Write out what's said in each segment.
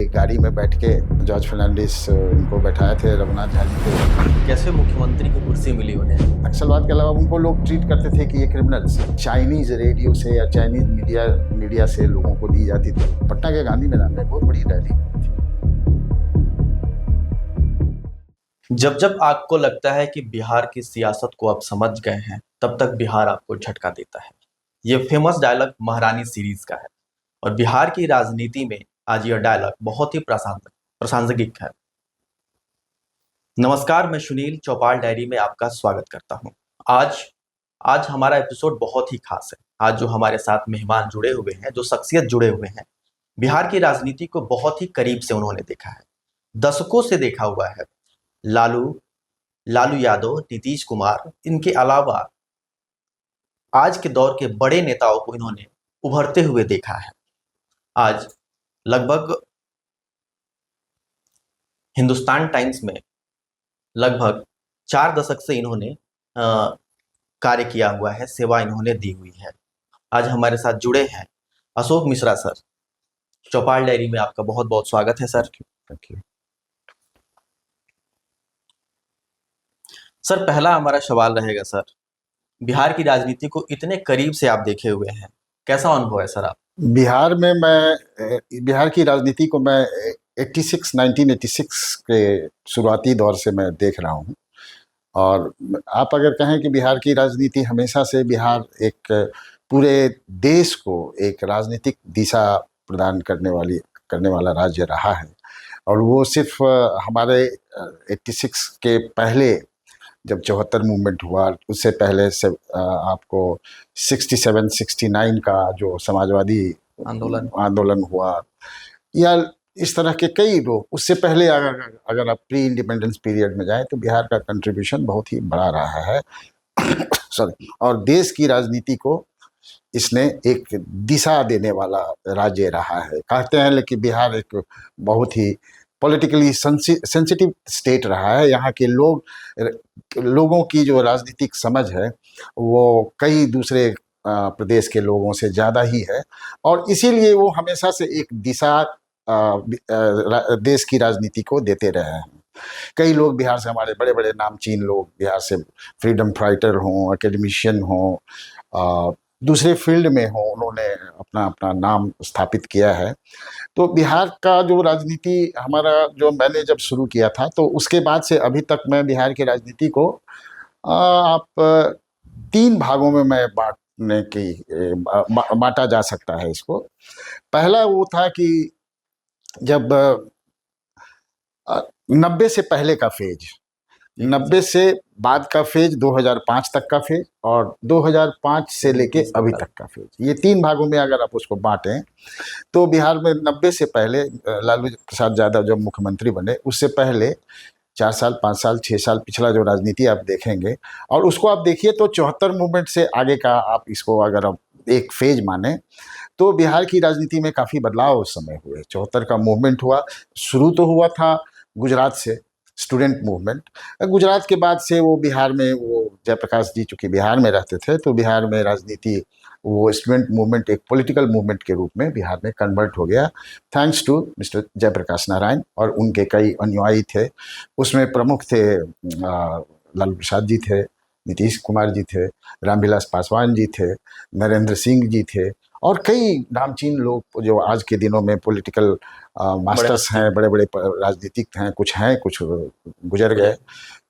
एक गाड़ी में बैठ के जॉर्ज फर्नांडिस उनको बैठाए थे, रघुनाथ झाजी को। कैसे मुख्यमंत्री की कुर्सी मिली उन्हें? नक्सलवाद के अलावा उनको लोग ट्रीट करते थे कि ये क्रिमिनल्स। चाइनीज रेडियो से या चाइनीज मीडिया से लोगों को दी जाती थी। पटना के गांधी मैदान में बहुत बड़ी रैली थी। जब जब आपको लगता है कि बिहार की सियासत को आप समझ गए हैं, तब तक बिहार आपको झटका देता है। ये फेमस डायलॉग महारानी सीरीज का है और बिहार की राजनीति में आज यह डायलॉग बहुत ही प्रासंगिक है। नमस्कार, मैं सुनील चौपाल डायरी में आपका स्वागत करता हूं। आज हमारा एपिसोड बहुत ही खास है। आज जो हमारे साथ मेहमान जुड़े हुए हैं, जो शख्सियत जुड़े हुए हैं, बिहार की राजनीति को बहुत ही करीब से उन्होंने देखा है, दशकों से देखा हुआ है। लालू यादव, नीतीश कुमार, इनके अलावा आज के दौर के बड़े नेताओं को इन्होंने उभरते हुए देखा है। आज लगभग हिंदुस्तान टाइम्स में लगभग 4 दशक से इन्होंने कार्य किया हुआ है, सेवा इन्होंने दी हुई है। आज हमारे साथ जुड़े हैं अशोक मिश्रा सर। चौपाल डायरी में आपका बहुत बहुत स्वागत है सर। Thank you. सर, पहला हमारा सवाल रहेगा सर, बिहार की राजनीति को इतने करीब से आप देखे हुए हैं, कैसा अनुभव है सर आप? बिहार की राजनीति को मैं 1986 के शुरुआती दौर से मैं देख रहा हूँ। और आप अगर कहें कि बिहार की राजनीति हमेशा से बिहार एक पूरे देश को एक राजनीतिक दिशा प्रदान करने वाला राज्य रहा है। और वो सिर्फ हमारे 86 के पहले जब 74 मूवमेंट हुआ, उससे पहले से आपको 67-69 का जो समाजवादी आंदोलन हुआ, या इस तरह के कई लोग, उससे पहले अगर आप प्री इंडिपेंडेंस पीरियड में जाएं तो बिहार का कंट्रीब्यूशन बहुत ही बड़ा रहा है। सॉरी। और देश की राजनीति को इसने एक दिशा देने वाला राज्य रहा है। कहते हैं लेकिन बिहार एक बहुत ही पॉलिटिकली सेंसिटिव स्टेट रहा है। यहाँ के लोगों की जो राजनीतिक समझ है वो कई दूसरे प्रदेश के लोगों से ज़्यादा ही है, और इसीलिए वो हमेशा से एक दिशा देश की राजनीति को देते रहे हैं। कई लोग बिहार से, हमारे बड़े बड़े नामचीन लोग बिहार से फ्रीडम फाइटर हों, एकेडमिशियन हों, दूसरे फील्ड में हों, उन्होंने अपना अपना नाम स्थापित किया है। तो बिहार का जो राजनीति जो मैंने जब शुरू किया था, तो उसके बाद से अभी तक मैं बिहार की राजनीति को आप 3 भागों में मैं बांटा जा सकता है इसको। पहला वो था कि जब 90 से पहले का फेज, 90 से बाद का फेज, 2005 तक का फेज, और 2005 से लेके अभी तक का फेज, ये 3 भागों में अगर आप उसको बांटें तो बिहार में 90 से पहले लालू प्रसाद यादव जब मुख्यमंत्री बने, उससे पहले 4 साल, 5 साल, 6 साल पिछला जो राजनीति आप देखेंगे, और उसको आप देखिए तो 74 मूवमेंट से आगे का आप इसको अगर आप एक फेज माने तो बिहार की राजनीति में काफ़ी बदलाव उस समय हुए। 74 का मूवमेंट हुआ, शुरू तो हुआ था गुजरात से, स्टूडेंट मूवमेंट। गुजरात के बाद से वो बिहार में, वो जयप्रकाश जी चूँकि बिहार में रहते थे, तो बिहार में राजनीति, वो स्टूडेंट मूवमेंट एक पॉलिटिकल मूवमेंट के रूप में बिहार में कन्वर्ट हो गया, thanks to mister Jayaprakash Narayan और उनके कई अनुयायी थे। उसमें प्रमुख थे लालू प्रसाद जी थे, नीतीश कुमार जी थे, रामविलास पासवान जी थे, नरेंद्र सिंह जी थे, और कई नामचीन लोग जो आज के दिनों में पॉलिटिकल मास्टर्स हैं, बड़े बड़े राजनीतिक हैं, कुछ गुजर गए।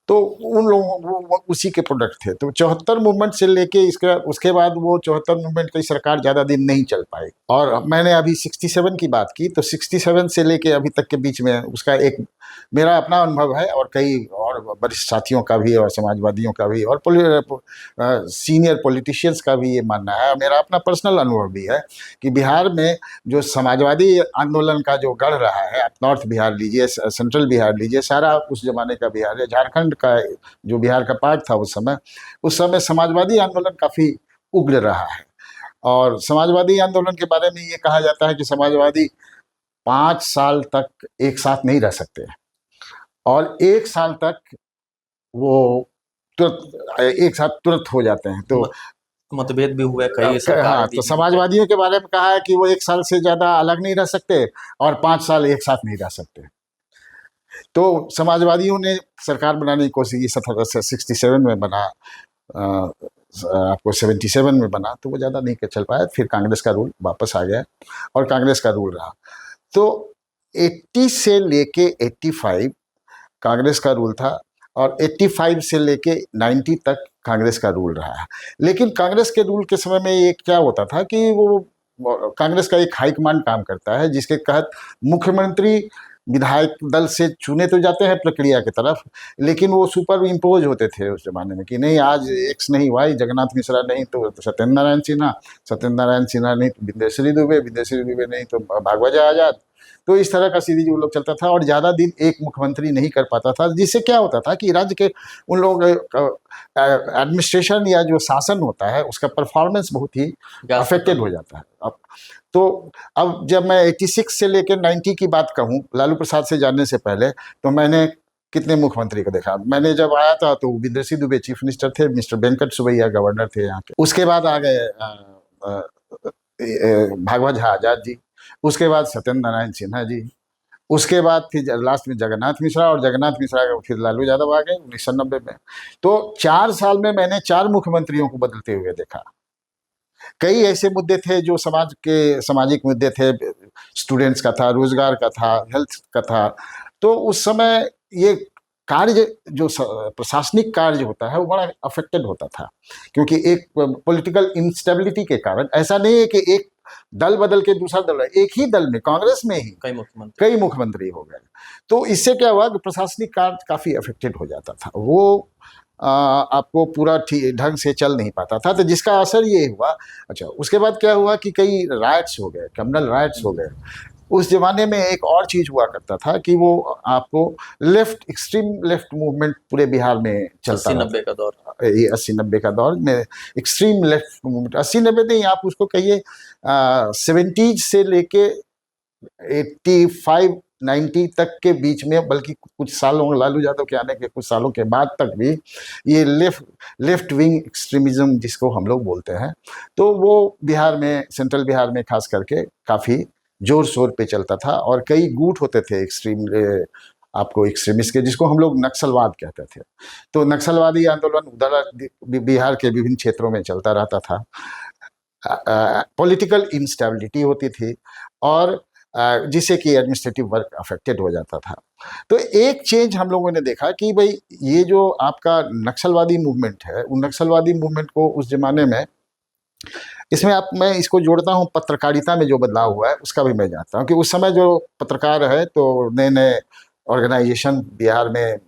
तो उन लोगों वो उसी के प्रोडक्ट थे। तो 74 मूवमेंट से लेके उसके बाद वो 74 मूवमेंट की सरकार ज़्यादा दिन नहीं चल पाई। और मैंने अभी 67 की बात की, तो 67 से लेके अभी तक के बीच में उसका एक मेरा अपना अनुभव है, और कई और वरिष्ठ साथियों का भी, और समाजवादियों का भी, और सीनियर पॉलिटिशियंस का भी ये मानना है, मेरा अपना पर्सनल अनुभव भी है कि बिहार में जो समाजवादी आंदोलन का जो गढ़ रहा है, आप नॉर्थ बिहार लीजिए, सेंट्रल बिहार लीजिए, सारा उस जमाने का बिहार है, झारखंड का जो बिहार का पार्ट था उस समय समाजवादी आंदोलन काफ़ी उग्र रहा है। और समाजवादी आंदोलन के बारे में ये कहा जाता है कि समाजवादी 5 साल तक एक साथ नहीं रह सकते, और 1 साल तक वो तुरंत एक साथ हो जाते हैं। तो मतभेद भी हुए, कई सरकारें हाँ, दी तो गई। समाजवादियों के बारे में कहा है कि वो 1 साल से ज्यादा अलग नहीं रह सकते और 5 साल एक साथ नहीं रह सकते। तो समाजवादियों ने सरकार बनाने की कोशिश की, 67 में बना, आपको 77 में बना, तो वो ज़्यादा नहीं चल पाया। फिर कांग्रेस का रूल वापस आ गया और कांग्रेस का रूल रहा। तो 80 से लेके 85 कांग्रेस का रूल था और 85 से लेके 90 तक कांग्रेस का रूल रहा है। लेकिन कांग्रेस के रूल के समय में ये क्या होता था कि वो कांग्रेस का एक हाईकमांड काम करता है, जिसके तहत मुख्यमंत्री विधायक दल से चुने तो जाते हैं प्रक्रिया की तरफ, लेकिन वो सुपर इम्पोज होते थे उस जमाने में कि नहीं आज एक्स नहीं वाई, जगन्नाथ मिश्रा नहीं तो सत्येंद्र नारायण सिन्हा, सत्येंद्र नारायण सिन्हा नहीं तो विंध्यश्री दुबे, विंध्यश्री दुबे नहीं तो भागवजा आजाद। तो इस तरह का सीरीज वो लोग चलता था और ज़्यादा दिन एक मुख्यमंत्री नहीं कर पाता था, जिससे क्या होता था कि राज्य के उन लोग एडमिनिस्ट्रेशन या जो शासन होता है उसका परफॉर्मेंस बहुत ही अफेक्टेड हो जाता है। अब जब मैं 86 से लेकर 90 की बात कहूँ, लालू प्रसाद से जानने से पहले, तो मैंने कितने मुख्यमंत्री को देखा। मैंने जब आया था तो विदेशी दुबे चीफ मिनिस्टर थे, मिस्टर वेंकट सुबैया गवर्नर थे यहाँ के, उसके बाद आ गए भागवत झा आजाद जी, उसके बाद सत्येंद्र नारायण सिन्हा जी, उसके बाद फिर लास्ट में जगन्नाथ मिश्रा, और जगन्नाथ मिश्रा का फिर लालू यादव आ गए 1990 में। तो 4 साल में मैंने 4 मुख्यमंत्रियों को बदलते हुए देखा। कई ऐसे मुद्दे थे जो सामाजिक मुद्दे थे, स्टूडेंट्स का था, रोजगार का था, हेल्थ का था। तो उस समय ये कार्य जो प्रशासनिक कार्य होता है वो बड़ा अफेक्टेड होता था, क्योंकि एक पॉलिटिकल इंस्टेबिलिटी के कारण, ऐसा नहीं है कि एक दल बदल के दूसरा दल है, एक ही दल में कांग्रेस में ही कई मुख्यमंत्री हो गए। तो इससे क्या हुआ कि प्रशासनिक कार्य काफी अफेक्टेड हो जाता था, वो आपको पूरा ठीक ढंग से चल नहीं पाता था। तो जिसका असर ये हुआ। अच्छा, उसके बाद क्या हुआ कि कई राइट्स हो गए, कम्युनल राइट्स हो गए। उस जमाने में एक और चीज हुआ करता था कि वो आपको एक्सट्रीम लेफ्ट मूवमेंट पूरे बिहार में चलता 80-90 का दौर, ये 80-90 का दौर में एक्सट्रीम लेफ्ट मूवमेंट, 80-90 नहीं, आप उसको कहिए 70 से लेके 85-90 तक के बीच में, बल्कि कुछ सालों, लालू यादव के आने के कुछ सालों के बाद तक भी ये लेफ्ट विंग एक्सट्रीमिज्म जिसको हम लोग बोलते हैं, तो वो बिहार में, सेंट्रल बिहार में खास करके काफ़ी जोर शोर पे चलता था। और कई गुट होते थे आपको एक्सट्रीमिस्ट के, जिसको हम लोग नक्सलवाद कहते थे। तो नक्सलवादी आंदोलन उधर बिहार के विभिन्न क्षेत्रों में चलता रहता था। पॉलिटिकल इंस्टेबिलिटी होती थी और जिससे कि एडमिनिस्ट्रेटिव वर्क अफेक्टेड हो जाता था। तो एक चेंज हम लोगों ने देखा कि भाई ये जो आपका नक्सलवादी मूवमेंट है, उन नक्सलवादी मूवमेंट को उस जमाने में, इसमें मैं इसको जोड़ता हूँ पत्रकारिता में जो बदलाव हुआ है उसका भी मैं जानता हूँ कि उस समय जो पत्रकार है तो नए नए ऑर्गेनाइजेशन बिहार में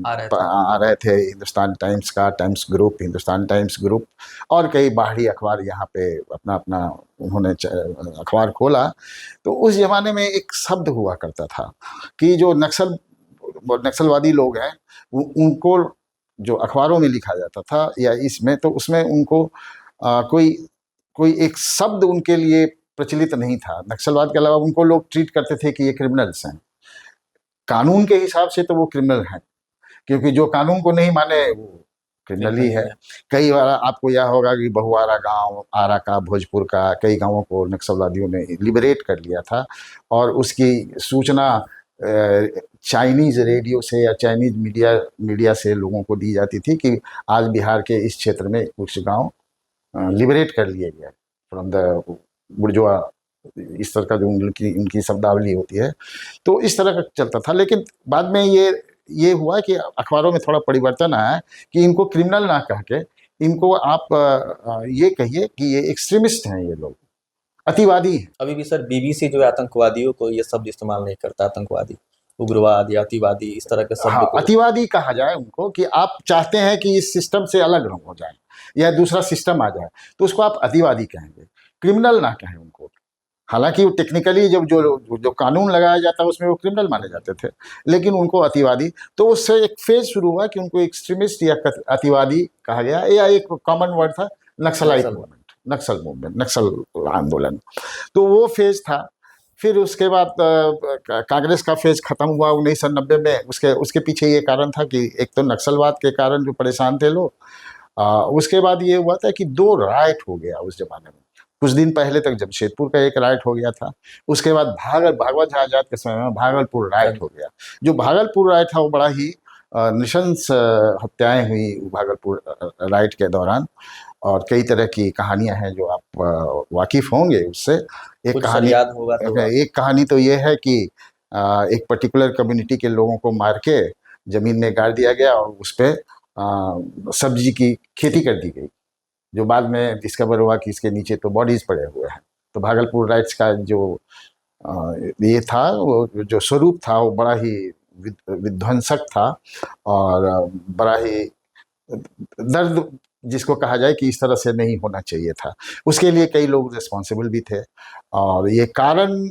आ रहे थे, हिंदुस्तान टाइम्स का times group, Hindustan times group, और कई बाहरी अखबार यहाँ पे अपना अपना उन्होंने अखबार खोला। तो उस जमाने में एक शब्द हुआ करता था कि जो नक्सलवादी लोग हैं उनको जो अखबारों में लिखा जाता था या इसमें, तो उसमें उनको कोई एक शब्द उनके लिए प्रचलित नहीं था। नक्सलवाद के अलावा उनको लोग ट्रीट करते थे कि ये क्रिमिनल्स हैं। कानून के हिसाब से तो वो क्रिमिनल हैं, क्योंकि जो कानून को नहीं माने वो क्रिमिनल ही है। कई बार आपको यह होगा कि बहुआरा गांव, आरा का, भोजपुर का, कई गांवों को नक्सलवादियों ने लिबरेट कर लिया था और उसकी सूचना चाइनीज रेडियो से या चाइनीज मीडिया से लोगों को दी जाती थी कि आज बिहार के इस क्षेत्र में कुछ गांव लिबरेट कर लिए गए फ्रॉम द बुर्जुआ, इस तरह का जो उनकी शब्दावली होती है। तो इस तरह का चलता था। लेकिन बाद में ये हुआ कि अखबारों में थोड़ा परिवर्तन आया कि इनको क्रिमिनल ना कह के इनको आप ये कहिए कि ये एक्सट्रीमिस्ट हैं, ये लोग अतिवादी हैं। अभी भी सर बीबीसी जो है आतंकवादियों को ये शब्द इस्तेमाल नहीं करता, आतंकवादी, उग्रवाद या अतिवादी, इस तरह के शब्द। हाँ, अतिवादी कहा जाए उनको कि आप चाहते हैं कि इस सिस्टम से अलग हो जाए या दूसरा सिस्टम आ जाए, तो उसको आप अतिवादी कहेंगे, क्रिमिनल ना कहें उनको। हालांकि वो टेक्निकली जब जो कानून लगाया जाता है उसमें वो क्रिमिनल माने जाते थे, लेकिन उनको अतिवादी। तो उससे एक फेज शुरू हुआ कि उनको एक्सट्रीमिस्ट या अतिवादी कहा गया, या एक कॉमन वर्ड था नक्सलाइट मूवमेंट, नक्सल मूवमेंट, नक्सल आंदोलन। तो वो फेज था। फिर उसके बाद कांग्रेस का फेज खत्म हुआ 1990 में। उसके पीछे ये कारण था कि एक तो नक्सलवाद के कारण जो परेशान थे लोग, उसके बाद ये हुआ था कि 2 राइट हो गया उस जमाने में। कुछ दिन पहले तक जमशेदपुर का एक राइट हो गया था, उसके बाद भागवत झा आजाद के समय में भागलपुर राइट हो गया। जो भागलपुर राइट था वो बड़ा ही नृशंस हत्याएं हुई भागलपुर राइट के दौरान, और कई तरह की कहानियां हैं जो आप वाकिफ होंगे उससे। एक कुछ कहानी याद होगा तो एक कहानी तो ये है कि एक पर्टिकुलर कम्युनिटी के लोगों को मार के जमीन में गाड़ दिया गया और उस पर सब्जी की खेती कर दी गई, जो बाद में डिस्कवर हुआ कि इसके नीचे तो बॉडीज पड़े हुए हैं। तो भागलपुर राइट्स का जो ये था, वो जो स्वरूप था वो बड़ा ही विध्वंसक था, और बड़ा ही दर्द जिसको कहा जाए कि इस तरह से नहीं होना चाहिए था। उसके लिए कई लोग रिस्पॉन्सिबल भी थे, और ये कारण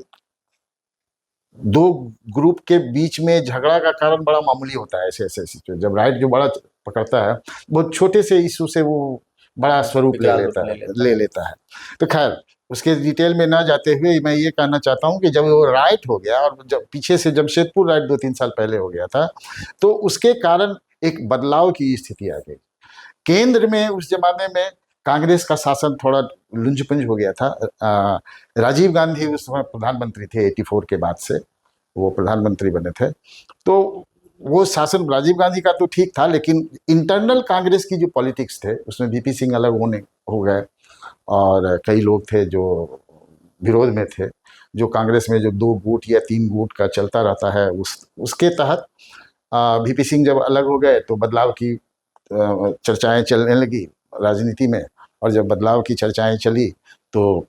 2 ग्रुप के बीच में झगड़ा का कारण बड़ा मामूली होता है ऐसे ऐसे सिचुएशन। जब राइट जो बड़ा पकड़ता है, बहुत छोटे से इशू से वो बड़ा स्वरूप ले लेता है। तो खैर उसके डिटेल में ना जाते हुए मैं ये कहना चाहता हूँ कि जब वो राइट हो गया, और जब पीछे से जमशेदपुर राइट 2-3 साल पहले हो गया था, तो उसके कारण एक बदलाव की स्थिति आ गई। केंद्र में उस जमाने में कांग्रेस का शासन थोड़ा लुंज-पुंज हो गया था। राजीव गांधी उस समय प्रधानमंत्री थे, 84 के बाद से वो प्रधानमंत्री बने थे। तो वो शासन राजीव गांधी का तो ठीक था, लेकिन इंटरनल कांग्रेस की जो पॉलिटिक्स थे उसमें वीपी सिंह अलग हो गए, और कई लोग थे जो विरोध में थे। जो कांग्रेस में जो 2 गुट या 3 गुट का चलता रहता है, उसके तहत वीपी सिंह जब अलग हो गए तो बदलाव की चर्चाएं चलने लगी राजनीति में, और जब बदलाव की चर्चाएं चली तो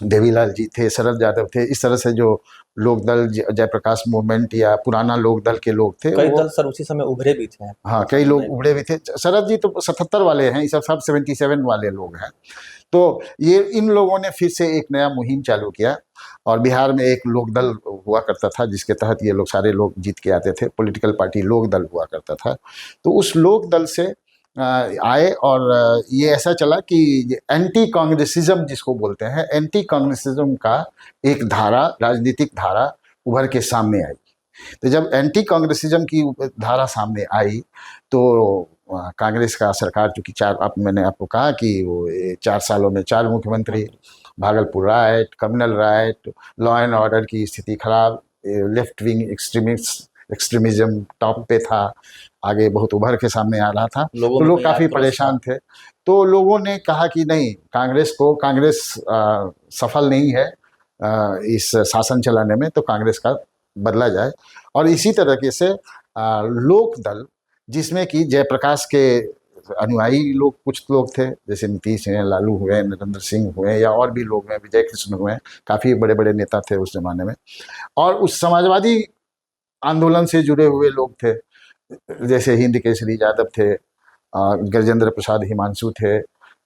देवीलाल जी थे, शरद यादव थे, इस तरह से जो लोकदल जयप्रकाश मूवमेंट या पुराना लोकदल के लोग थे, कई दल सर उसी समय उभरे भी थे। हाँ, कई लोग उभरे भी थे। शरद जी तो 77 वाले हैं, ये सब 77 वाले लोग हैं। तो ये इन लोगों ने फिर से एक नया मुहिम चालू किया, और बिहार में एक लोकदल हुआ करता था जिसके तहत ये लोग सारे लोग जीत के आते थे। पॉलिटिकल पार्टी लोकदल हुआ करता था। तो उस लोकदल से आए, और ये ऐसा चला कि एंटी कांग्रेसिज्म जिसको बोलते हैं, एंटी कांग्रेसिज्म का एक धारा, राजनीतिक धारा उभर के सामने आई। तो जब एंटी कांग्रेसिज्म की धारा सामने आई तो कांग्रेस का सरकार, चूंकि मैंने आपको कहा कि वो 4 सालों में 4 मुख्यमंत्री, Bhagalpur right, communal right, law and order की स्थिति खराब, लेफ्ट विंग एक्सट्रीमिज्म टॉप पे था, आगे बहुत उभर के सामने आ रहा था। तो लोग काफ़ी परेशान थे। तो लोगों ने कहा कि नहीं, कांग्रेस सफल नहीं है इस शासन चलाने में, तो कांग्रेस का बदला जाए। और इसी तरीके से लोकदल, जिसमें कि जयप्रकाश के अनुयायी लोग, कुछ लोग थे, जैसे नीतीश हैं, लालू हुए, नरेंद्र सिंह हुए, या और भी लोग हैं, विजय कृष्ण हुए, काफ़ी बड़े बड़े नेता थे उस जमाने में। और उस समाजवादी आंदोलन से जुड़े हुए लोग थे, जैसे हिंद केसरी यादव थे, गजेंद्र प्रसाद हिमांशु थे,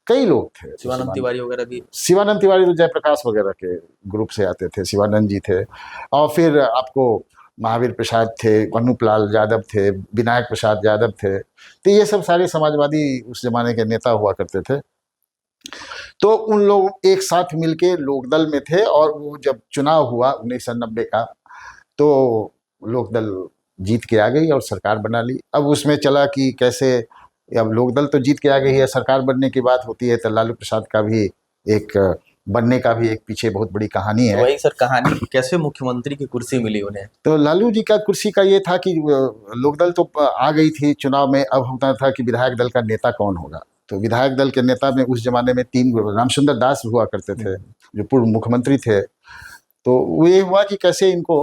कई लोग थे, शिवानंद तिवारी वगैरह भी। शिवानंद तिवारी तो जयप्रकाश वगैरह के ग्रुप से आते थे, शिवानंद जी थे। और फिर आपको महावीर प्रसाद थे, अनूप लाल यादव थे, विनायक प्रसाद यादव थे। तो ये सब सारे समाजवादी उस जमाने के नेता हुआ करते थे। तो उन लोग एक साथ मिलके लोकदल में थे, और वो जब चुनाव हुआ 1990 का, तो लोकदल जीत के आ गई और सरकार बना ली। अब उसमें चला कि कैसे, अब लोकदल तो जीत के आ गई है, सरकार बनने की बात होती है तो लालू प्रसाद का भी एक बनने का भी एक पीछे बहुत बड़ी कहानी है। वही सर, कहानी कैसे मुख्यमंत्री की कुर्सी मिली उन्हें? तो लालू जी का कुर्सी का ये था कि लोकदल तो आ गई थी चुनाव में, अब होता था कि विधायक दल का नेता कौन होगा। तो विधायक दल के नेता में उस जमाने में 3 रामसुंदर दास हुआ करते थे, जो पूर्व मुख्यमंत्री थे। तो वो ये हुआ कि कैसे इनको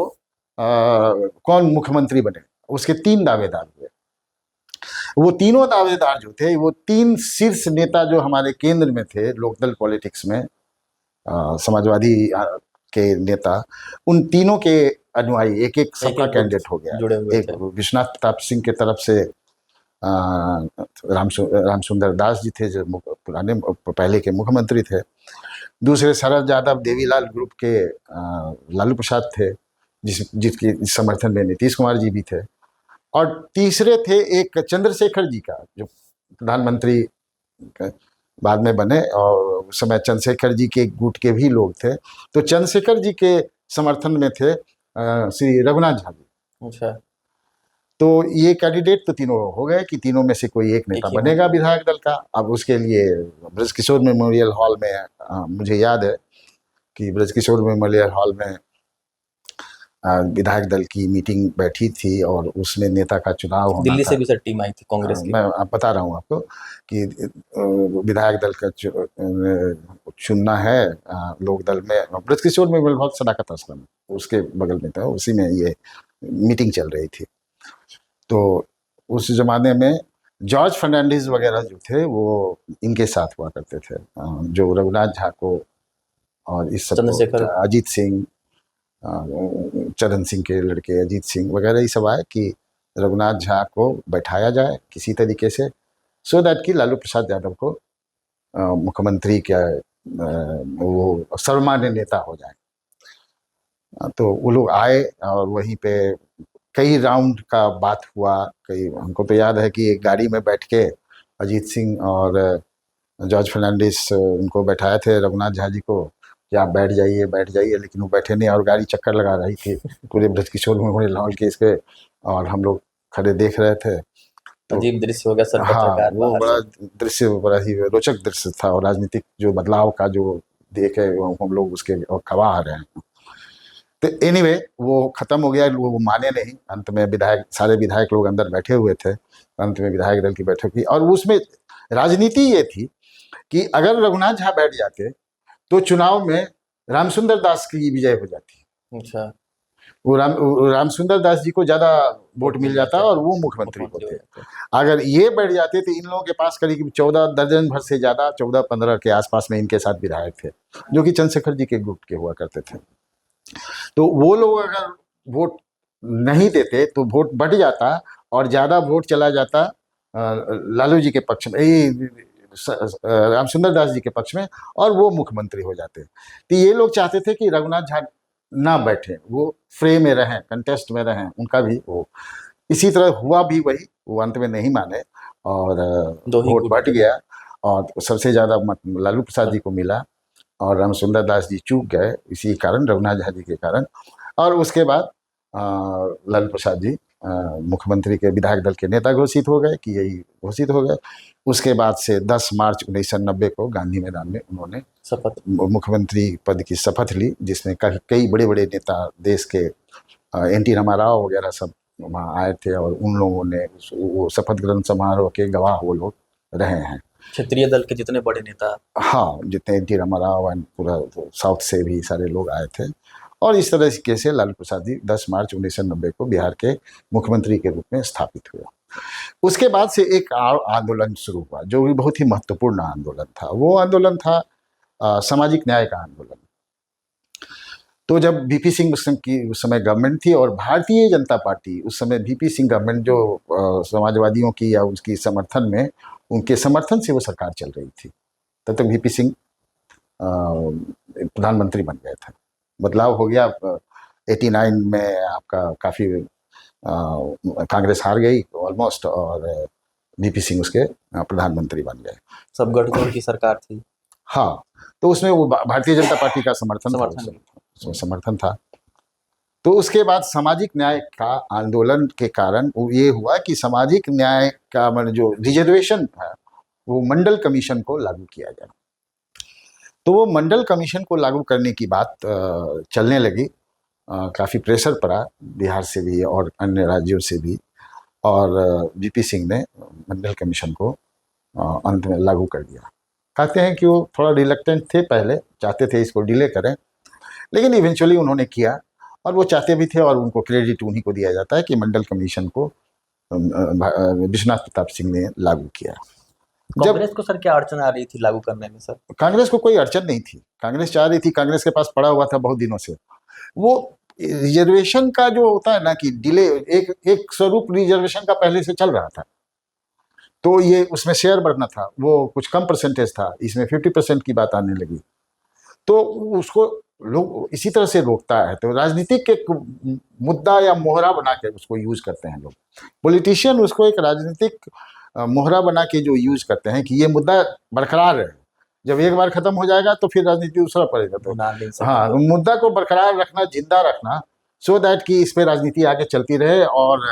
कौन मुख्यमंत्री बने, उसके 3 दावेदार हुए। वो तीनों दावेदार जो थे, वो 3 शीर्ष नेता जो हमारे केंद्र में थे लोकदल पॉलिटिक्स में, समाजवादी के नेता, उन तीनों के अनुयायी एक सबका कैंडिडेट हो गया। एक विश्वनाथ प्रताप सिंह के तरफ से रामसुंदर दास जी थे, जो पुराने पहले के मुख्यमंत्री थे। दूसरे शरद यादव देवीलाल ग्रुप के लालू प्रसाद थे, जिसके समर्थन में नीतीश कुमार जी भी थे। और तीसरे थे एक चंद्रशेखर जी का, जो प्रधानमंत्री बाद में बने, और उस समय चंद्रशेखर जी के गुट के भी लोग थे। तो चंद्रशेखर जी के समर्थन में थे श्री रघुनाथ झा जी। अच्छा। तो ये कैंडिडेट तो तीनों हो गए कि तीनों में से कोई एक नेता ही बनेगा विधायक दल का। अब उसके लिए ब्रजकिशोर मेमोरियल हॉल में मुझे याद है कि ब्रजकिशोर मेमोरियल हॉल में विधायक दल की मीटिंग बैठी थी और उसमें नेता का चुनाव होना दिल्ली था। से भी सर टीम आई थी कांग्रेस की। मैं बता रहा हूँ आपको कि विधायक दल का चुनना है लोक दल में। ब्रजकिशोर में बहुत सदाकत आश्रम उसके बगल में था, उसी में ये मीटिंग चल रही थी। तो उस जमाने में जॉर्ज फर्नांडिस वगैरह जो थे वो इनके साथ हुआ करते थे, जो रघुनाथ झा को और इस सब चंद्रशेखर। अजीत सिंह, चरण सिंह के लड़के अजीत सिंह वगैरह ये सब आए कि रघुनाथ झा को बैठाया जाए किसी तरीके से, सो दैट कि लालू प्रसाद यादव को मुख्यमंत्री का वो सर्वमान्य नेता हो जाए। तो वो लोग आए और वहीं पे कई राउंड का बात हुआ। कई, हमको तो याद है कि एक गाड़ी में बैठ के अजीत सिंह और जॉर्ज फर्नांडिस उनको बैठाए थे रघुनाथ झा जी को कि आप बैठ जाइए, लेकिन वो बैठे नहीं और गाड़ी चक्कर लगा रही थी पूरे ब्रजकिशोर मेमोरियल हॉल के इसके, और हम लोग खड़े देख रहे थे। तो अजीब दृश्य हो गया सर। हाँ, पत्रकार वो बाहर बड़ा से। दृश्य, बड़ा ही रोचक दृश्य था और राजनीतिक जो बदलाव का जो देखे हम लोग उसके गवाह रहे हैं। तो एनीवे वो खत्म हो गया, वो माने नहीं। अंत में विधायक, सारे विधायक लोग अंदर बैठे हुए थे। अंत में विधायक दल की बैठक हुई और उसमें राजनीति ये थी कि अगर रघुनाथ झा बैठ जाते तो चुनाव में रामसुंदर दास की विजय हो जाती। अच्छा। वो रामसुंदर दास जी को ज्यादा वोट मिल जाता और वो मुख्यमंत्री होते। अगर ये बैठ जाते तो इन लोगों के पास करीब 14 दर्जन भर से ज्यादा, 14-15 के आसपास में इनके साथ विधायक थे जो कि चंद्रशेखर जी के गुट के हुआ करते थे। तो वो लोग अगर वोट नहीं देते तो वोट बढ़ जाता और ज्यादा वोट चला जाता लालू जी के पक्ष में, रामसुंदर दास जी के पक्ष में, और वो मुख्यमंत्री हो जाते। तो ये लोग चाहते थे कि रघुनाथ झा ना बैठे, वो फ्रे में रहें, कंटेस्ट में रहें, उनका भी वो। इसी तरह हुआ भी वही, वो अंत में नहीं माने और वोट बढ़ गया और सबसे ज़्यादा मत लालू प्रसाद जी को मिला और रामसुंदर दास जी चूक गए इसी कारण, रघुनाथ झा जी के कारण। और उसके बाद लालू प्रसाद जी मुख्यमंत्री के विधायक दल के नेता घोषित हो गए कि यही घोषित हो गए। उसके बाद से 10 मार्च 1990 को गांधी मैदान में उन्होंने शपथ मुख्यमंत्री पद की शपथ ली, जिसमें कई बड़े बड़े नेता देश के एन.टी. रामाराव वगैरह सब वहाँ आए थे और उन लोगों ने वो शपथ ग्रहण समारोह के गवाह वो लोग रहे हैं। क्षेत्रीय दल के जितने बड़े नेता, हाँ, जितने एन.टी. रामाराव एंड पूरा साउथ से भी सारे लोग आए थे। और इस तरह से लालू प्रसाद जी 10 मार्च 1990 को बिहार के मुख्यमंत्री के रूप में स्थापित हुआ। उसके बाद से एक आंदोलन शुरू हुआ जो भी बहुत ही महत्वपूर्ण आंदोलन था। वो आंदोलन था सामाजिक न्याय का आंदोलन। तो जब वीपी सिंह की उस समय गवर्नमेंट थी और भारतीय जनता पार्टी उस समय वीपी सिंह गवर्नमेंट जो समाजवादियों की या उसकी समर्थन में, उनके समर्थन से वो सरकार चल रही थी, तब तक वीपी सिंह प्रधानमंत्री बन गए थे। बदलाव हो गया 89 में आपका काफ़ी कांग्रेस हार गई ऑलमोस्ट और वीपी सिंह उसके प्रधानमंत्री बन गए। सब गठजोड़ की सरकार थी। हाँ, तो उसमें वो भारतीय जनता पार्टी का समर्थन था। तो उसके बाद सामाजिक न्याय का आंदोलन के कारण ये हुआ कि सामाजिक न्याय का जो रिजर्वेशन था वो मंडल कमीशन को लागू किया गया। तो वो मंडल कमीशन को लागू करने की बात चलने लगी, काफ़ी प्रेशर पड़ा बिहार से भी और अन्य राज्यों से भी, और वीपी सिंह ने मंडल कमीशन को अंत में लागू कर दिया। कहते हैं कि वो थोड़ा रिलक्टेंट थे, पहले चाहते थे इसको डिले करें, लेकिन इवेंचुअली उन्होंने किया और वो चाहते भी थे और उनको क्रेडिट उन्हीं को दिया जाता है कि मंडल कमीशन को विश्वनाथ प्रताप सिंह ने लागू किया। कांग्रेस को सर क्या अड़चन आ रही थी लागू करने में? सर कांग्रेस को कोई अड़चन नहीं थी, कांग्रेस चाह रही थी, कांग्रेस के पास पड़ा हुआ था बहुत दिनों से। वो रिजर्वेशन का जो होता है ना कि डिले, एक स्वरूप रिजर्वेशन का पहले से चल रहा था, तो ये उसमें शेयर बढ़ना था, वो कुछ कम परसेंटेज था, इसमें 50% की बात आने लगी, तो उसको लोग इसी तरह से रोकता है। तो राजनीतिक एक मुद्दा या मोहरा बना के उसको यूज करते हैं लोग, पॉलिटिशियन उसको एक राजनीतिक मोहरा बना के जो यूज करते हैं कि ये मुद्दा बरकरार है, जब एक बार खत्म हो जाएगा तो फिर राजनीति दूसरा पड़ेगा। तो हाँ, मुद्दा को बरकरार रखना, जिंदा रखना, सो दैट कि इस पे राजनीति आगे चलती रहे और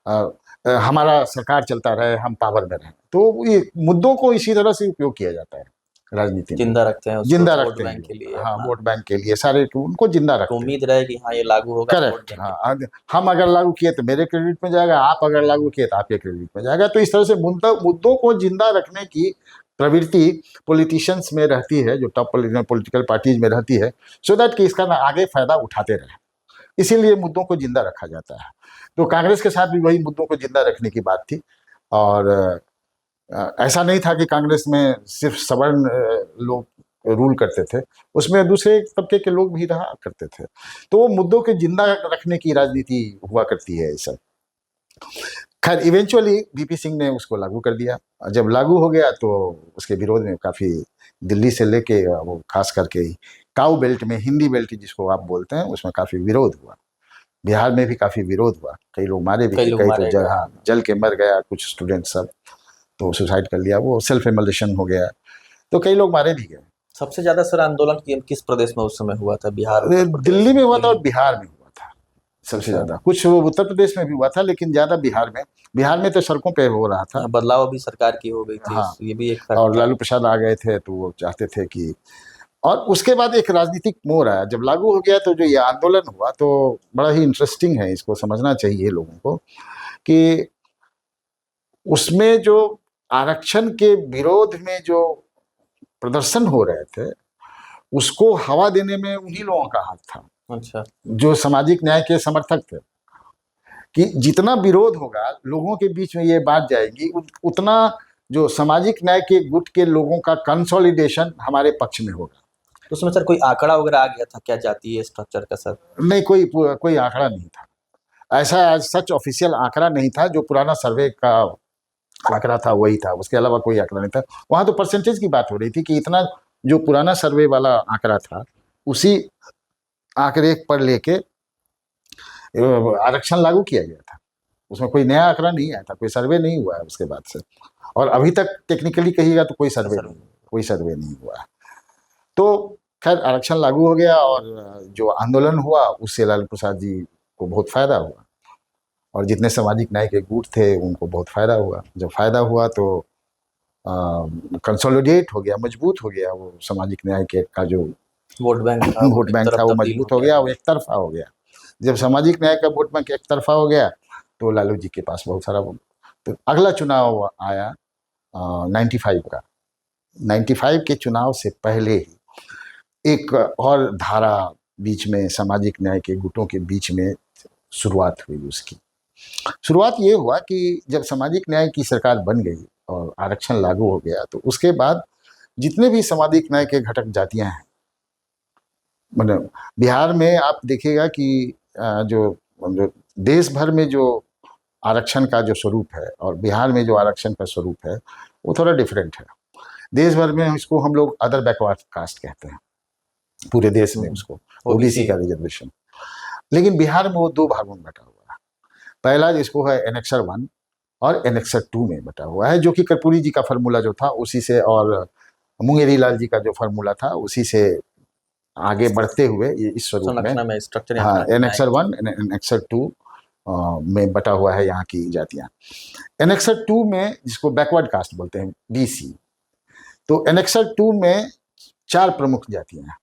हमारा सरकार चलता रहे, हम पावर में रहें। तो ये मुद्दों को इसी तरह से उपयोग किया जाता है राजनीति में, जिंदा रखते हैं उसको, जिंदा वोट रखते हैं बैंक के लिए हाँ, अपना। वोट बैंक के लिए सारे उनको जिंदा तो रखते हैं। उम्मीद रहे कि हाँ ये लागू होगा तो वोट करेक्ट, देंगे। हाँ, हम अगर लागू किए तो मेरे क्रेडिट में जाएगा, आप अगर लागू किए तो आपके क्रेडिट में जाएगा। तो इस तरह से मुद्दों को जिंदा रखने की प्रवृत्ति पॉलिटिशियंस में रहती है, जो टॉप पॉलिटिकल पार्टीज में रहती है, सो दैट कि इसका आगे फायदा उठाते रहे। इसीलिए मुद्दों को जिंदा रखा जाता है। तो कांग्रेस के साथ भी वही मुद्दों को जिंदा रखने की बात थी। और ऐसा नहीं था कि कांग्रेस में सिर्फ सवर्ण लोग रूल करते थे, उसमें दूसरे तबके के लोग भी रहा करते थे। तो वो मुद्दों के जिंदा रखने की राजनीति हुआ करती है ऐसा। खैर इवेंचुअली वीपी सिंह ने उसको लागू कर दिया। जब लागू हो गया तो उसके विरोध में काफ़ी दिल्ली से लेके वो खास करके काऊ बेल्ट में, हिंदी बेल्ट जिसको आप बोलते हैं, उसमें काफ़ी विरोध हुआ। बिहार में भी काफ़ी विरोध हुआ, कई लोग मारे भी कई गए, लोग कई मारे तो गए। हाँ जल के मर गया, कुछ स्टूडेंट सब तो सुसाइड कर लिया, वो सेल्फ इमोलेशन हो गया। तो कई लोग मारे भी गए। सबसे ज्यादा सर आंदोलन किस प्रदेश में उस समय हुआ था? बिहार, उत्तर प्रदेश? दिल्ली में हुआ था और दिल्ली। बिहार में हुआ था सबसे अच्छा। ज़्यादा। कुछ उत्तर प्रदेश में भी हुआ था लेकिन ज़्यादा बिहार में। बिहार में तो सड़कों पे हो रहा था। हाँ, बदलाव अभी सरकार की हो गई थी, हाँ, ये भी एक और फैक्ट था। लालू प्रसाद आ गए थे तो वो चाहते थे कि, और उसके बाद एक राजनीतिक मोड़ आया जब लागू हो गया। तो जो ये आंदोलन हुआ तो बड़ा ही इंटरेस्टिंग है, इसको समझना चाहिए लोगों को कि उसमें जो आरक्षण के विरोध में जो प्रदर्शन हो रहे थे उसको हवा देने में उन्हीं लोगों का हाथ था अच्छा। जो सामाजिक न्याय के समर्थक थे, कि जितना विरोध होगा लोगों के बीच में ये बात जाएगी, उतना जो सामाजिक न्याय के गुट के लोगों का कंसोलिडेशन हमारे पक्ष में होगा। तो उसमें सर कोई आंकड़ा वगैरह आ गया था क्या, जातीय स्ट्रक्चर का सर? नहीं, कोई आंकड़ा नहीं था ऐसा, सच ऑफिशियल आंकड़ा नहीं था। जो पुराना सर्वे का आंकड़ा था वही था, उसके अलावा कोई आंकड़ा नहीं था। वहाँ तो परसेंटेज की बात हो रही थी कि इतना, जो पुराना सर्वे वाला आंकड़ा था उसी आंकड़े पर लेके आरक्षण लागू किया गया था। उसमें कोई नया आंकड़ा नहीं आया था, कोई सर्वे नहीं हुआ है उसके बाद से। और अभी तक टेक्निकली कहिएगा तो कोई सर्वे नहीं हुआ है। तो खैर आरक्षण लागू हो गया और जो आंदोलन हुआ उससे लालू प्रसाद जी को बहुत फायदा हुआ और जितने सामाजिक न्याय के गुट थे उनको बहुत फायदा हुआ। जब फायदा हुआ तो कंसोलिडेट हो गया, मजबूत हो गया वो सामाजिक न्याय के का जो वोट बैंक था, वोट बैंक था वो मजबूत हो गया, वो एक तरफा हो गया। जब सामाजिक न्याय का वोट बैंक एक तरफा हो गया तो लालू जी के पास बहुत सारा वोट। तो अगला चुनाव आया 95 का। 95 के चुनाव से पहले ही एक और धारा बीच में सामाजिक न्याय के गुटों के बीच में शुरुआत हुई। उसकी शुरुआत ये हुआ कि जब सामाजिक न्याय की सरकार बन गई और आरक्षण लागू हो गया तो उसके बाद जितने भी सामाजिक न्याय के घटक जातियां हैं, मतलब बिहार में आप देखिएगा कि जो देश भर में जो आरक्षण का जो स्वरूप है और बिहार में जो आरक्षण का स्वरूप है वो थोड़ा डिफरेंट है। देश भर में इसको हम लोग अदर बैकवर्ड कास्ट कहते हैं, पूरे देश में उसको ओबीसी का रिजर्वेशन। लेकिन बिहार में वो दो भागों में बटा हुआ है। पहला जिसको है एनेक्सर 1 और एनेक्सर 2 में बटा हुआ है, जो कि कर्पूरी जी का फार्मूला जो था उसी से और मुंगेरी लाल जी का जो फार्मूला था उसी से आगे बढ़ते हुए ये इस स्वरूप में स्ट्रक्चर हाँ एनेक्सर 1 एनेक्सर 2 में बटा हुआ है यहाँ की जातियाँ। एनेक्सर 2 में जिसको बैकवर्ड कास्ट बोलते हैं बीसी, तो एनेक्सर 2 में 4 प्रमुख जातियाँ हैं,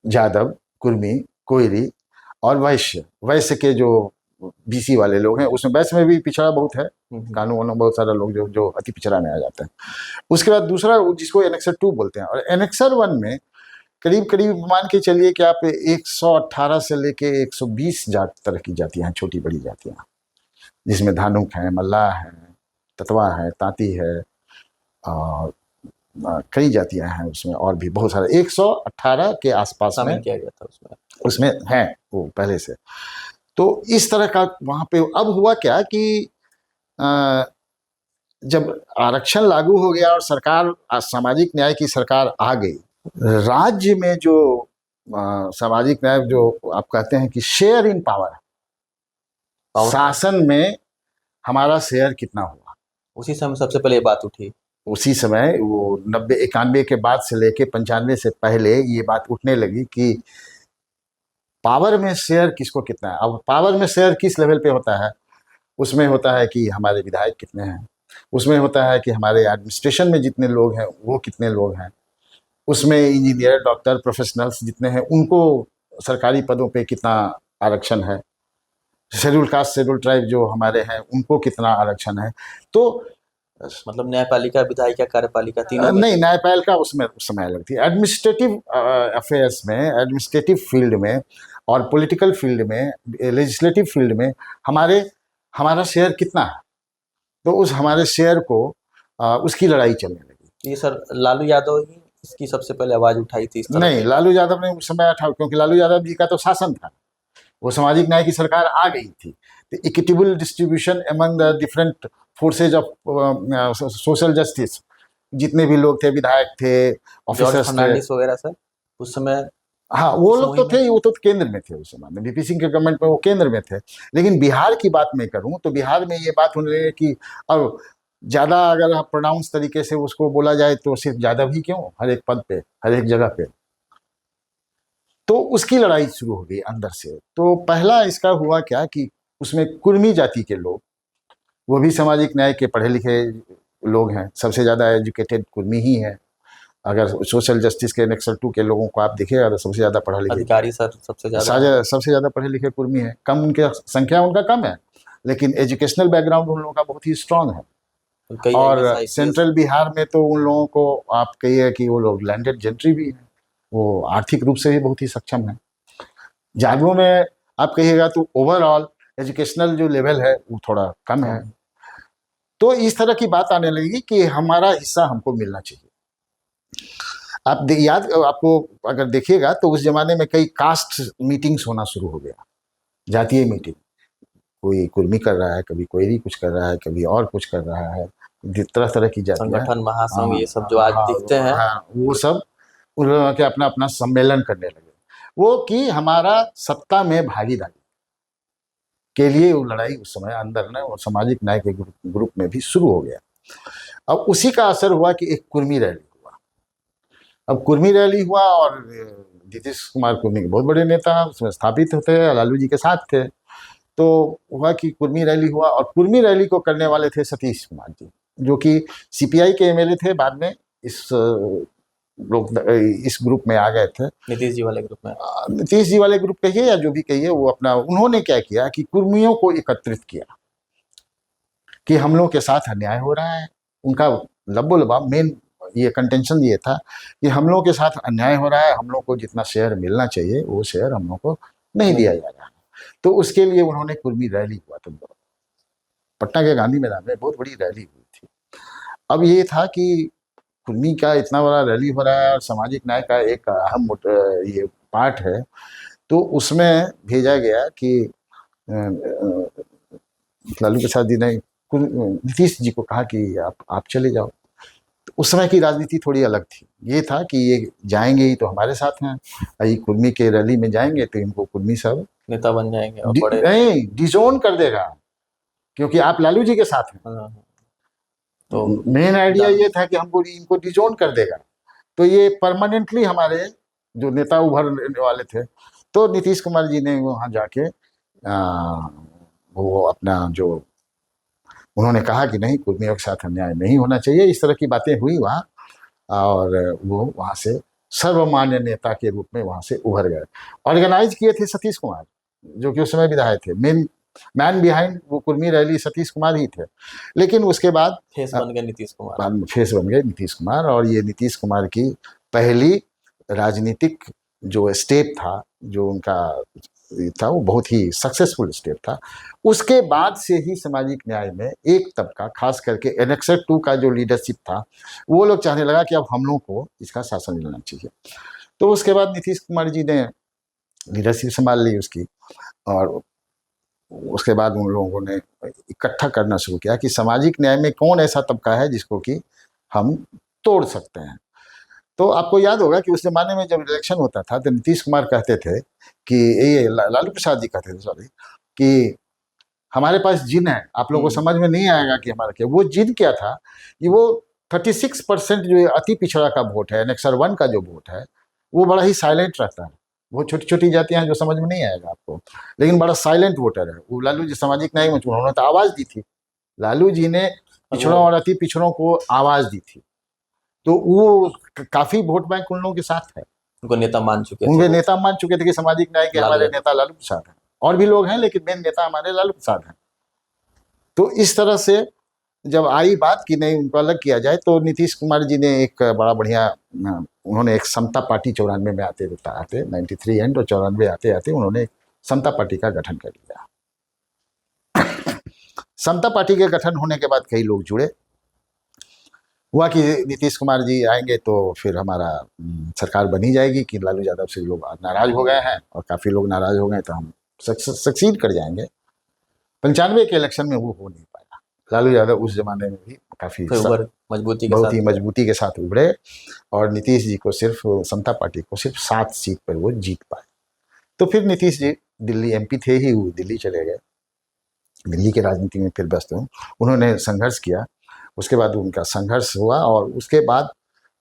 जादव, कुर्मी, कोयरी और वैश्य। वैश्य के जो बीसी वाले लोग हैं उसमें वैश्य में भी पिछड़ा बहुत है, कानून वानों बहुत सारा लोग जो अति पिछड़ा में आ जाते हैं। उसके बाद दूसरा जिसको एनेक्सर 2 बोलते हैं, और एनेक्सर 1 में करीब करीब मान के चलिए कि आप 118 से लेके 120 तरह की जातियाँ हैं, छोटी बड़ी जातियाँ, जिसमें धानुक हैं, मल्लाह हैं, ततवा है, तांती है और कई जातियां हैं उसमें, और भी बहुत सारे 118 के आसपास में किया गया था उसमें है वो पहले से। तो इस तरह का वहाँ पे अब हुआ क्या कि जब आरक्षण लागू हो गया और सरकार सामाजिक न्याय की सरकार आ गई, राज्य में जो सामाजिक न्याय जो आप कहते हैं कि शेयर इन पावर, शासन में हमारा शेयर कितना हुआ, उसी समय सबसे पहले ये बात उठी। उसी समय वो 90-91 के बाद से लेके 95 से पहले ये बात उठने लगी कि पावर में शेयर किसको कितना है। अब पावर में शेयर किस लेवल पे होता है, उसमें होता है कि हमारे विधायक कितने हैं, उसमें होता है कि हमारे एडमिनिस्ट्रेशन में जितने लोग हैं वो कितने लोग हैं, उसमें इंजीनियर डॉक्टर प्रोफेशनल्स जितने हैं उनको सरकारी पदों पे कितना आरक्षण है, शेड्यूल कास्ट शेड्यूल ट्राइब जो हमारे हैं उनको कितना आरक्षण है। तो मतलब न्यायपालिका, विधायिका, कार्यपालिका तीनों में नहीं, न्यायपालिका उसमें उस समय अलग थी। एडमिनिस्ट्रेटिव अफेयर्स में, एडमिनिस्ट्रेटिव फील्ड में और पॉलिटिकल फील्ड में, लेजिस्लेटिव फील्ड में हमारा शेयर कितना है, तो उस हमारे शेयर को उसकी लड़ाई चलने लगी। ये सर लालू यादव ही इसकी सबसे पहले आवाज उठाई थी इस तरह नहीं, की? लालू यादव ने उस समय उठा, क्योंकि लालू यादव जी का तो शासन था, वो सामाजिक न्याय की सरकार आ गई थी। तो equitable distribution among the different forces of social justice, जितने भी लोग थे, विधायक थे, जॉर्ज ऑफिसर्स थे, फर्नांडिस वगैरह सर उस समय हाँ वो इस लोग तो मुहिम में? थे, वो तो केंद्र में थे उस समय में, वीपी सिंह के गवर्नमेंट में वो केंद्र में थे। लेकिन बिहार की बात मैं करूं तो बिहार में ये बात हो रही है कि अब ज़्यादा अगर आप प्रोनाउंस तरीके से उसको बोला जाए तो सिर्फ ज़्यादा भी क्यों, हर एक पद पे, हर एक जगह पे, तो उसकी लड़ाई शुरू हो गई अंदर से। तो पहला इसका हुआ क्या कि उसमें कुर्मी जाति के लोग, वो भी सामाजिक न्याय के पढ़े लिखे लोग हैं, सबसे ज़्यादा एजुकेटेड कुर्मी ही है। अगर सोशल जस्टिस के नेक्सल 2 के लोगों को आप देखिएगा तो सबसे ज़्यादा पढ़ा लिखे, अधिकारी सर सबसे ज्यादा सबसे ज़्यादा पढ़े लिखे कुर्मी है। कम उनकी संख्या उनका कम है, लेकिन एजुकेशनल बैकग्राउंड उन लोगों का बहुत ही स्ट्रांग है। कई और IAS, IPS सेंट्रल बिहार में तो उन लोगों को आप कहिए कि वो लोग लैंडेड जेंट्री भी हैं, वो आर्थिक रूप से भी बहुत ही सक्षम है। जागरूक में आप कहिएगा तो ओवरऑल एजुकेशनल जो लेवल है वो थोड़ा कम है। तो इस तरह की बात आने लगेगी कि हमारा हिस्सा हमको मिलना चाहिए। आप याद आपको अगर देखिएगा तो उस जमाने में कई कास्ट मीटिंग्स होना शुरू हो गया, जातीय मीटिंग, कोई कुर्मी कर रहा है, कभी कोई कुछ कर रहा है, कभी और कुछ कर रहा है, तरह तरह की जातियाँ, संगठन महासंघ ये सब जो आज दिखते हैं, हाँ वो सब उन लोगों के अपना अपना सम्मेलन करने लगे, वो कि हमारा सत्ता में भागीदारी के लिए वो लड़ाई उस समय अंदर ना और सामाजिक न्याय के ग्रुप में भी शुरू हो गया। अब उसी का असर हुआ कि एक कुर्मी रैली हुआ। अब कुर्मी रैली हुआ और नीतीश कुमार कुर्मी के बहुत बड़े नेता उसमें स्थापित होते हैं, लालू जी के साथ थे। तो हुआ कि कुर्मी रैली हुआ और कुर्मी रैली को करने वाले थे सतीश कुमार जी, जो कि सीपीआई के एमएलए थे, बाद में इस ग्रुप में आ गए थे, नीतीश जी वाले ग्रुप में। नीतीश जी वाले ग्रुप कहिए या जो भी कहिए, वो अपना उन्होंने क्या किया कि कुर्मियों को एकत्रित किया कि हम लोग के साथ अन्याय हो रहा है। उनका लब्बो लबाब मेन ये कंटेंशन ये था कि हम लोग के साथ अन्याय हो रहा है, हम लोग को जितना शेयर मिलना चाहिए वो शेयर हम लोग को नहीं दिया जा रहा है। तो उसके लिए उन्होंने कुर्मी रैली हुआ था पटना के गांधी मैदान में, बहुत बड़ी रैली हुई थी। अब ये था कि कुर्मी का इतना बड़ा रैली हो रहा है और सामाजिक न्याय का एक अहम ये पार्ट है, तो उसमें भेजा गया कि लालू प्रसाद जी ने नीतीश जी को कहा कि आप चले जाओ। तो उस समय की राजनीति थोड़ी अलग थी, ये था कि ये जाएंगे ही तो हमारे साथ हैं, ये कुर्मी के रैली में जाएंगे तो इनको कुर्मी सब नेता बन जाएंगे और बड़े नहीं डिजोन कर देगा, क्योंकि आप लालू जी के साथ हैं। हाँ। तो मेन आइडिया ये था कि हमको इनको डिजोन कर देगा, तो ये परमानेंटली हमारे जो नेता उभरने वाले थे। तो नीतीश कुमार जी ने वहाँ जाके वो अपना जो उन्होंने कहा कि नहीं, कुर्मियों के साथ अन्याय नहीं होना चाहिए, इस तरह की बातें हुई वहाँ, और वो वहाँ से सर्वमान्य नेता के रूप में वहाँ से उभर गए। ऑर्गेनाइज किए थे सतीश कुमार, जो कि उस समय विधायक थे। मैन बिहाइंड वो कुर्मी रैली सतीश कुमार ही थे। लेकिन उसके बाद फेस बन गए नीतीश कुमार, बाद में फेस बन गए नीतीश कुमार, और ये नीतीश कुमार की पहली राजनीतिक जो स्टेप था, जो उनका था, वो बहुत ही सक्सेसफुल स्टेप था। उसके बाद से ही सामाजिक न्याय में एक तबका, खास करके एनेक्सर 2 का जो लीडरशिप था, वो लोग चाहने लगा कि अब हम लोग को इसका शासन मिलना चाहिए। तो उसके बाद नीतीश कुमार जी ने लीडरशिप संभाल ली उसकी, और उसके बाद उन लोगों ने इकट्ठा करना शुरू किया कि सामाजिक न्याय में कौन ऐसा तबका है जिसको कि हम तोड़ सकते हैं। तो आपको याद होगा कि उस जमाने में जब इलेक्शन होता था तो नीतीश कुमार कहते थे कि ये लालू प्रसाद जी कहते थे सॉरी, कि हमारे पास जिन है, आप लोगों को समझ में नहीं आएगा कि हमारा क्या। वो जिन क्या था कि वो 36% जो अति पिछड़ा का वोट है, एनेक्सर 1 का जो वोट है, वो बड़ा ही साइलेंट रहता है, वो छोटी छोटी जातियां हैं जो समझ में नहीं आएगा आपको, लेकिन बड़ा साइलेंट वोटर है वो। लालू जी सामाजिक न्याय मंच, उन्होंने तो आवाज दी थी, लालू जी ने पिछड़ों और अति पिछड़ों को आवाज दी थी, तो वो काफी वोट बैंक उन लोगों के साथ है, उनको नेता मान चुके उनके थे। नेता मान चुके थे कि सामाजिक न्याय के लालू हमारे यादव। नेता लालू प्रसाद हैं, और भी लोग हैं लेकिन मेन नेता हमारे लालू प्रसाद हैं। तो इस तरह से जब आई बात कि नहीं उनको अलग किया जाए, तो नीतीश कुमार जी ने एक बड़ा बढ़िया, उन्होंने एक समता पार्टी 94 में आते 93 एंड और 94 आते आते उन्होंने एक समता पार्टी का गठन कर लिया। समता पार्टी के गठन होने के बाद कई लोग जुड़े, हुआ कि नीतीश कुमार जी आएंगे तो फिर हमारा सरकार बनी जाएगी, कि लालू यादव से लोग नाराज हो गए हैं और काफ़ी लोग नाराज हो गए तो हम सक्सीड कर जाएंगे। 95 के इलेक्शन में वो हो नहीं पाया। लालू यादव उस जमाने में भी काफ़ी मजबूती के बहुत ही साथ मजबूती के साथ उभरे, और नीतीश जी को सिर्फ समता पार्टी को सिर्फ 7 सीट पर वो जीत पाए। तो फिर नीतीश जी दिल्ली MP थे ही, वो दिल्ली चले गए, दिल्ली की राजनीति में फिर व्यस्त हुए, उन्होंने संघर्ष किया। उसके बाद उनका संघर्ष हुआ और उसके बाद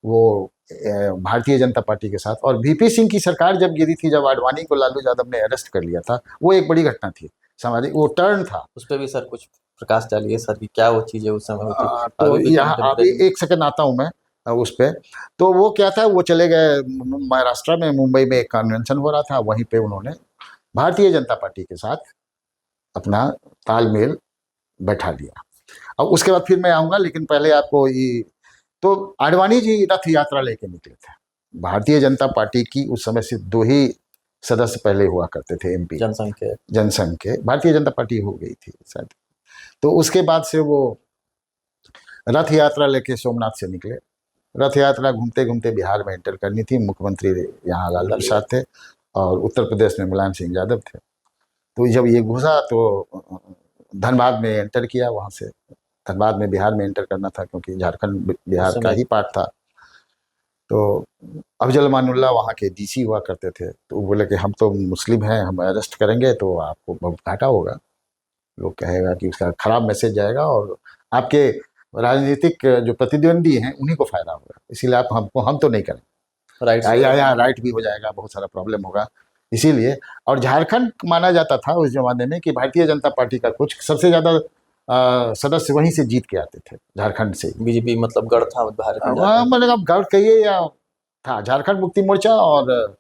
वो भारतीय जनता पार्टी के साथ, और VP सिंह की सरकार जब गिरी थी, जब आडवाणी को लालू यादव ने अरेस्ट कर लिया था, वो एक बड़ी घटना थी, सामाजिक वो टर्न था। उस पर भी सर कुछ प्रकाश डालिए सर कि क्या वो चीजें उस समय होती। तो अभी भी यहाँ अभी एक सेकंड आता हूँ मैं उस पर। तो वो क्या था, वो चले गए महाराष्ट्र में, मुंबई में एक कन्वेंशन हो रहा था, वहीं पे उन्होंने भारतीय जनता पार्टी के साथ अपना तालमेल बैठा लिया। अब उसके बाद फिर मैं आऊँगा, लेकिन पहले आपको ये, तो आडवाणी जी रथ यात्रा लेके निकले थे। भारतीय जनता पार्टी की उस समय से 2 ही सदस्य पहले हुआ करते थे MP जनसंघ के, भारतीय जनता पार्टी हो गई थी शायद। तो उसके बाद से वो रथ यात्रा लेके सोमनाथ से निकले। रथ यात्रा घूमते घूमते बिहार में एंटर करनी थी, मुख्यमंत्री यहाँ लालू प्रसाद थे और उत्तर प्रदेश में मुलायम सिंह यादव थे। तो जब ये घुसा तो धनबाद में एंटर किया, वहाँ से धनबाद में बिहार में एंटर करना था, क्योंकि झारखंड बिहार का ही पार्ट था। तो अफजल मानुल्लाह वहाँ के DC हुआ करते थे, तो वो बोले कि हम तो मुस्लिम हैं, हम अरेस्ट करेंगे तो आपको बहुत घाटा होगा, लोग कहेगा कि उसका खराब मैसेज जाएगा और आपके राजनीतिक जो प्रतिद्वंदी हैं उन्हीं को फायदा होगा, इसीलिए आप हम तो नहीं करेंगे। राइट भी हो जाएगा, बहुत सारा प्रॉब्लम होगा, इसीलिए। और झारखंड माना जाता था उस जमाने में कि भारतीय जनता पार्टी का कुछ सबसे ज़्यादा सदस्य वहीं से जीत के आते थे, झारखंड से। बीजेपी मतलब गढ़ था भारत में, मतलब आप गढ़ कहिए या था, झारखंड मुक्ति मोर्चा और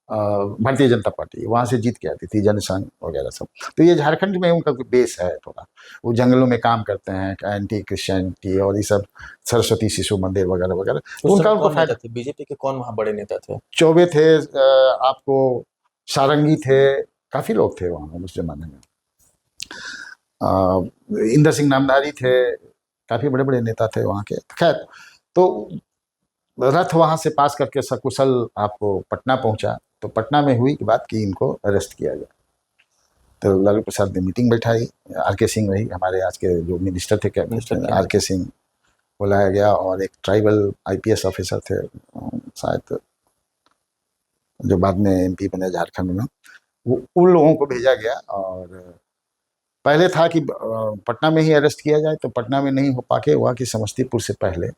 भारतीय जनता पार्टी वहाँ से जीत के आती थी, जनसंघ वगैरह सब। तो ये झारखंड में उनका बेस है थोड़ा, वो जंगलों में काम करते हैं, एंटी क्रिश्चियनिटी और ये सब, सरस्वती शिशु मंदिर वगैरह वगैरह। तो उनको फायदा। बीजेपी के कौन वहाँ बड़े नेता थे? चौबे थे, आपको सारंगी थे, काफ़ी लोग थे वहाँ उस जमाने में। इंदर सिंह नामधारी थे, काफ़ी बड़े बड़े नेता थे वहाँ के। खैर, तो रथ वहाँ से पास करके सकुशल आपको पटना पहुँचा। तो पटना में हुई कि बात कि इनको अरेस्ट किया जाए, तो लालू प्रसाद ने मीटिंग बैठाई, RK सिंह वही हमारे आज के जो मिनिस्टर थे, कैबिनेट RK सिंह बुलाया गया, और एक ट्राइबल IPS ऑफिसर थे शायद, जो बाद में MP बने झारखंड में, वो उन लोगों को भेजा गया। और पहले था कि पटना में ही अरेस्ट किया जाए, तो पटना में नहीं हो पाके हुआ कि समस्तीपुर से पहले,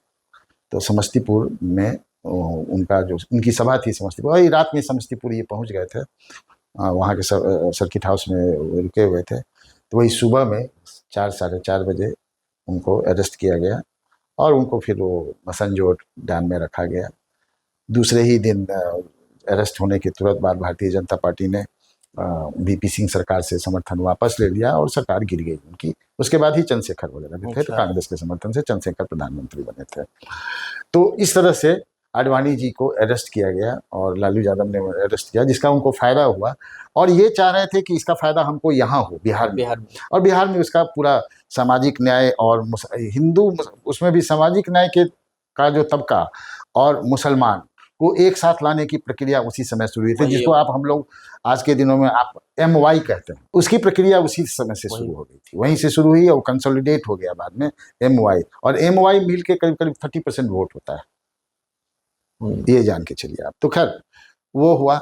तो समस्तीपुर में उनका जो उनकी सभा थी समस्तीपुर, वही रात में समस्तीपुर ये पहुंच गए थे, वहाँ के सर्किट हाउस में रुके हुए थे। तो वही सुबह में 4 साढ़े 4 बजे उनको अरेस्ट किया गया और उनको फिर वो मसनजोट डैम में रखा गया। दूसरे ही दिन अरेस्ट होने के तुरंत बाद भारतीय जनता पार्टी ने VP सिंह सरकार से समर्थन वापस ले लिया और सरकार गिर गई उनकी। उसके बाद ही चंद्रशेखर वगैरह भी थे, तो कांग्रेस के समर्थन से चंद्रशेखर प्रधानमंत्री बने थे। तो इस तरह से आडवाणी जी को अरेस्ट किया गया और लालू यादव ने अरेस्ट किया, जिसका उनको फायदा हुआ। और ये चाह रहे थे कि इसका फायदा हमको यहाँ हो, बिहार में। और बिहार में उसका पूरा सामाजिक न्याय और हिंदू, उसमें भी सामाजिक न्याय का जो तबका और मुसलमान को एक साथ लाने की प्रक्रिया उसी समय शुरू हुई थी, जिसको आप हम लोग आज के दिनों में आप MY कहते हैं। उसकी प्रक्रिया उसी समय से शुरू हो गई थी, वहीं से शुरू हुई और कंसोलिडेट हो गया बाद में MY। और MY मिल के करीब करीब 30% वोट होता है, ये जान के चलिए आप। तो खैर वो हुआ।